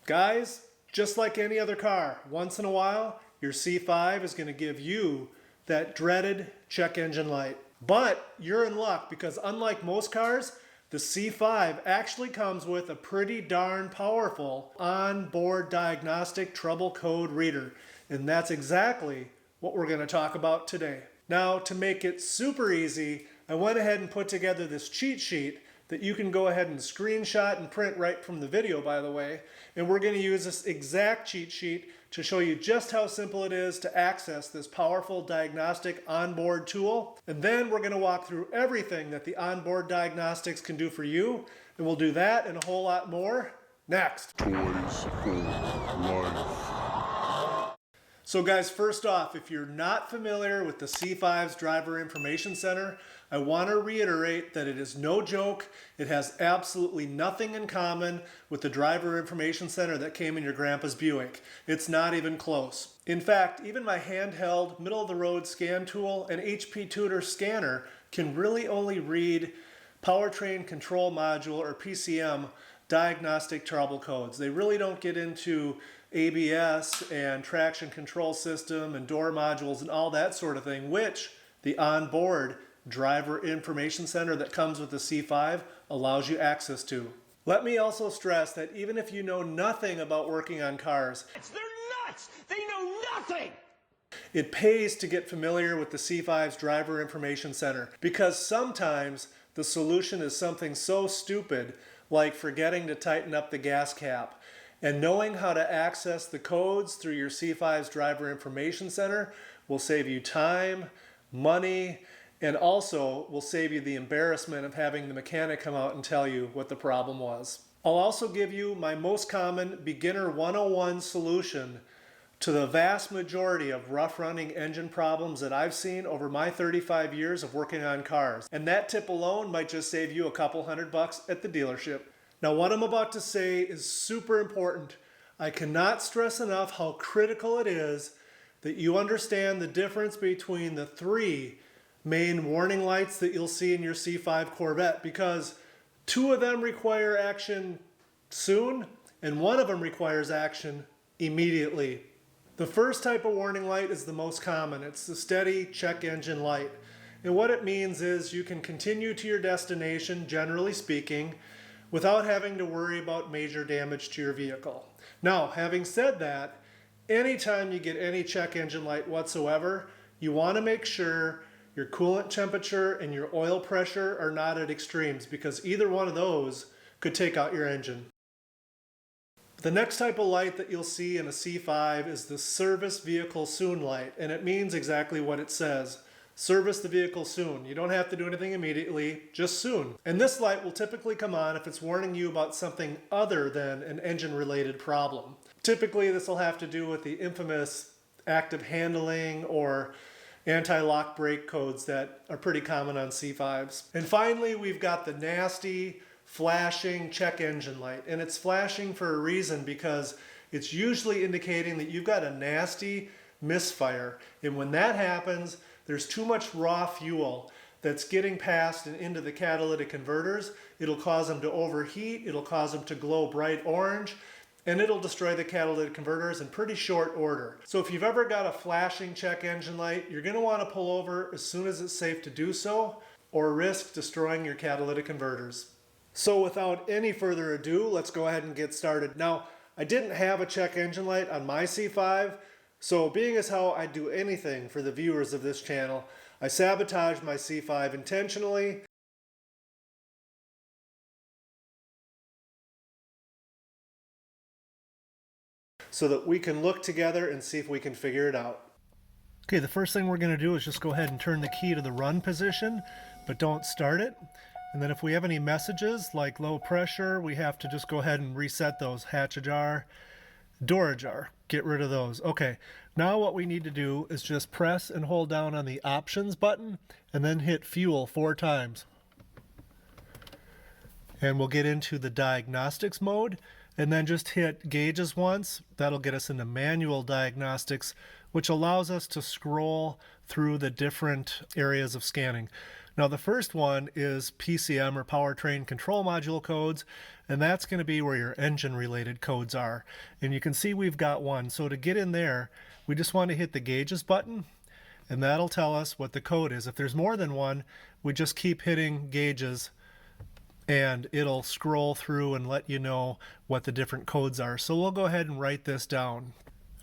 Guys, just like any other car, once in a while, your C5 is going to give you that dreaded check engine light. But you're in luck because unlike most cars, the C5 actually comes with a pretty darn powerful onboard diagnostic trouble code reader. And that's exactly what we're going to talk about today. Now, to make it super easy, I went ahead and put together this cheat sheet that you can go ahead and screenshot and print right from the video, by the way. And we're going to use this exact cheat sheet to show you just how simple it is to access this powerful diagnostic onboard tool. And then we're going to walk through everything that the onboard diagnostics can do for you. And we'll do that and a whole lot more next. Toys for Life. So guys, first off, if you're not familiar with the C5's Driver Information Center, I want to reiterate that it is no joke. It has absolutely nothing in common with the Driver Information Center that came in your grandpa's Buick. It's not even close. In fact, even my handheld, middle-of-the-road scan tool and HP Tutor scanner can really only read Powertrain Control Module, or PCM, diagnostic trouble codes. They really don't get into ABS and traction control system and door modules and all that sort of thing, which the onboard Driver Information Center that comes with the C5 allows you access to. Let me also stress that even if you know nothing about working on cars, They're nuts! They know nothing! it pays to get familiar with the C5's Driver Information Center, because sometimes the solution is something so stupid like forgetting to tighten up the gas cap. And knowing how to access the codes through your C5's Driver Information Center will save you time, money, and also will save you the embarrassment of having the mechanic come out and tell you what the problem was. I'll also give you my most common beginner 101 solution to the vast majority of rough running engine problems that I've seen over my 35 years of working on cars. And that tip alone might just save you a couple $100 at the dealership. Now, what I'm about to say is super important. I cannot stress enough how critical it is that you understand the difference between the three main warning lights that you'll see in your C5 Corvette, because two of them require action soon and one of them requires action immediately. The first type of warning light is the most common. It's the steady check engine light. And what it means is you can continue to your destination, generally speaking, without having to worry about major damage to your vehicle. Now, having said that, anytime you get any check engine light whatsoever, you want to make sure your coolant temperature and your oil pressure are not at extremes, because either one of those could take out your engine. The next type of light that you'll see in a C5 is the Service Vehicle Soon light, and it means exactly what it says. Service the vehicle soon. You don't have to do anything immediately, just soon. And this light will typically come on if it's warning you about something other than an engine-related problem. Typically, this will have to do with the infamous active handling or anti-lock brake codes that are pretty common on C5s. And finally, we've got the nasty, flashing check engine light. And it's flashing for a reason, because it's usually indicating that you've got a nasty misfire. And when that happens, there's too much raw fuel that's getting past and into the catalytic converters. It'll cause them to overheat, it'll cause them to glow bright orange, and it'll destroy the catalytic converters in pretty short order. So if you've ever got a flashing check engine light, you're going to want to pull over as soon as it's safe to do so, or risk destroying your catalytic converters. So without any further ado, let's go ahead and get started. Now, I didn't have a check engine light on my C5, so being as how I do anything for the viewers of this channel, I sabotaged my C5 intentionally. So that we can look together and see if we can figure it out. Okay, the first thing we're going to do is just go ahead and turn the key to the run position, but don't start it. And then if we have any messages like low pressure, we have to just go ahead and reset those. Hatch ajar, door ajar, get rid of those. Okay, now what we need to do is just press and hold down on the options button and then hit fuel 4 times. And we'll get into the diagnostics mode, and then just hit gauges once. That'll get us into manual diagnostics, which allows us to scroll through the different areas of scanning. Now the first one is PCM or powertrain control module codes, and that's going to be where your engine related codes are. And you can see we've got one. So to get in there, we just want to hit the gauges button, and that'll tell us what the code is. If there's more than one, we just keep hitting gauges and it'll scroll through and let you know what the different codes are. So we'll go ahead and write this down.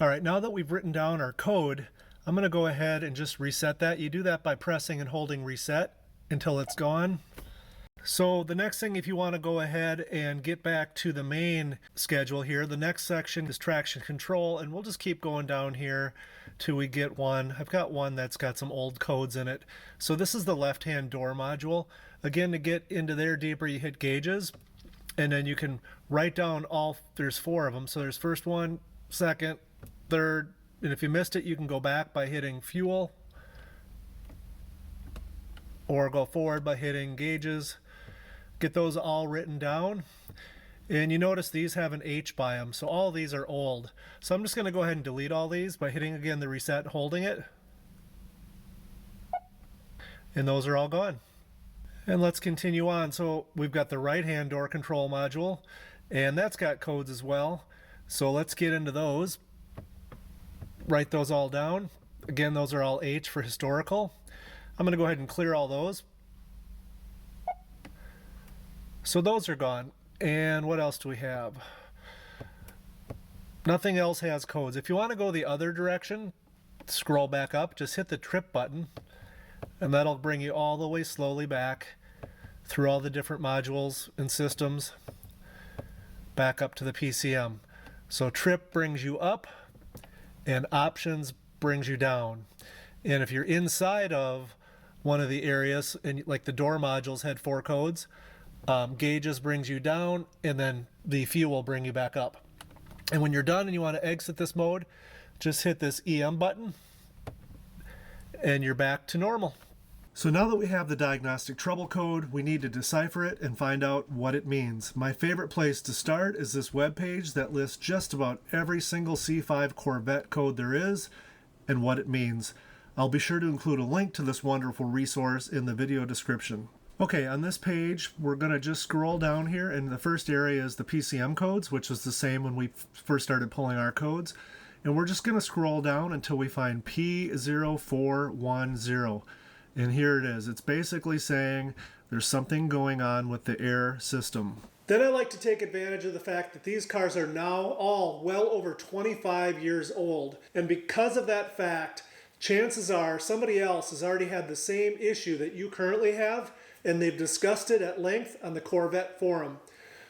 All right, now that we've written down our code, I'm going to go ahead and just reset that. You do that by pressing and holding reset until it's gone. So the next thing, if you want to go ahead and get back to the main schedule here, the next section is traction control, and we'll just keep going down here till we get one. I've got one that's got some old codes in it. So this is the left-hand door module. Again, to get into there deeper, you hit gauges, and then you can write down there's 4 of them. So there's first one, second, third, and if you missed it, you can go back by hitting fuel, or go forward by hitting gauges. Get those all written down. And you notice these have an H by them, so all these are old. So I'm just going to go ahead and delete all these by hitting again the reset, holding it. And those are all gone. And let's continue on. So we've got the right-hand door control module, and that's got codes as well. So let's get into those. Write those all down. Again, those are all H for historical. I'm going to go ahead and clear all those. So those are gone. And what else do we have? Nothing else has codes. If you want to go the other direction, scroll back up, just hit the trip button, and that'll bring you all the way slowly back through all the different modules and systems back up to the PCM. So trip brings you up and options brings you down. And if you're inside of one of the areas, and like the door modules had 4 codes, gauges brings you down, and then the fuel will bring you back up. And when you're done and you want to exit this mode, just hit this EM button and you're back to normal. So now that we have the diagnostic trouble code, we need to decipher it and find out what it means. My favorite place to start is this web page that lists just about every single C5 Corvette code there is and what it means. I'll be sure to include a link to this wonderful resource in the video description. Okay, on this page, we're going to just scroll down here, and the first area is the PCM codes, which was the same when we first started pulling our codes. And we're just going to scroll down until we find P0410. And here it is. It's basically saying there's something going on with the air system. Then I like to take advantage of the fact that these cars are now all well over 25 years old. And because of that fact, chances are somebody else has already had the same issue that you currently have, and they've discussed it at length on the Corvette forum.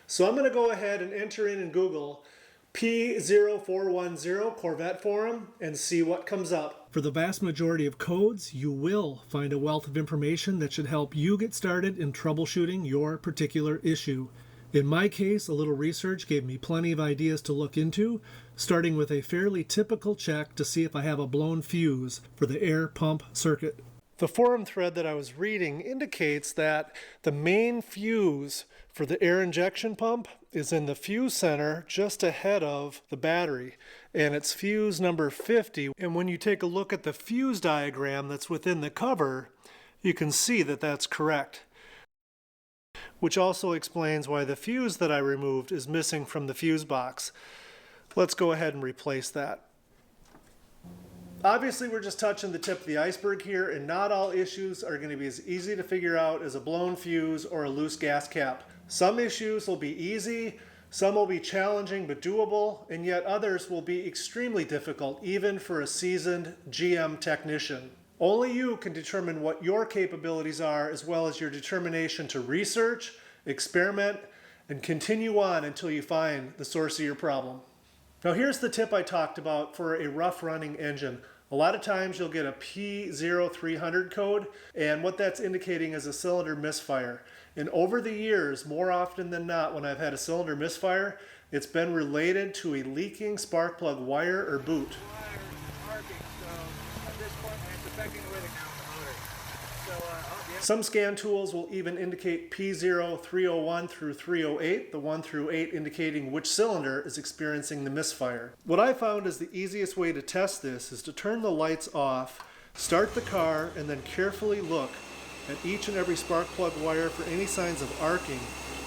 So I'm going to go ahead and enter in Google P0410 Corvette forum and see what comes up. For the vast majority of codes, you will find a wealth of information that should help you get started in troubleshooting your particular issue. In my case, a little research gave me plenty of ideas to look into, starting with a fairly typical check to see if I have a blown fuse for the air pump circuit. The forum thread that I was reading indicates that the main fuse for the air injection pump is in the fuse center just ahead of the battery, and it's fuse number 50. And when you take a look at the fuse diagram that's within the cover, you can see that that's correct, which also explains why the fuse that I removed is missing from the fuse box. Let's go ahead and replace that. Obviously, we're just touching the tip of the iceberg here, and not all issues are going to be as easy to figure out as a blown fuse or a loose gas cap. Some issues will be easy, some will be challenging but doable, and yet others will be extremely difficult, even for a seasoned GM technician. Only you can determine what your capabilities are, as well as your determination to research, experiment, and continue on until you find the source of your problem. Now here's the tip I talked about for a rough running engine. A lot of times you'll get a P0300 code, and what that's indicating is a cylinder misfire. And over the years, more often than not, when I've had a cylinder misfire, it's been related to a leaking spark plug wire or boot. Some scan tools will even indicate P0301 through 308, the 1 through 8 indicating which cylinder is experiencing the misfire. What I found is the easiest way to test this is to turn the lights off, start the car, and then carefully look at each and every spark plug wire for any signs of arcing,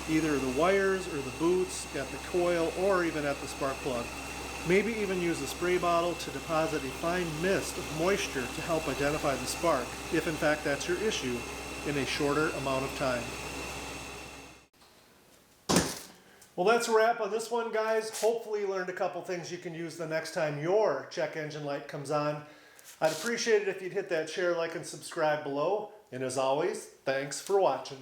either the wires or the boots, at the coil, or even at the spark plug. Maybe even use a spray bottle to deposit a fine mist of moisture to help identify the spark, if in fact that's your issue, in a shorter amount of time. Well, that's a wrap on this one, guys. Hopefully you learned a couple things you can use the next time your check engine light comes on. I'd appreciate it if you'd hit that share, like, and subscribe below. And as always, thanks for watching.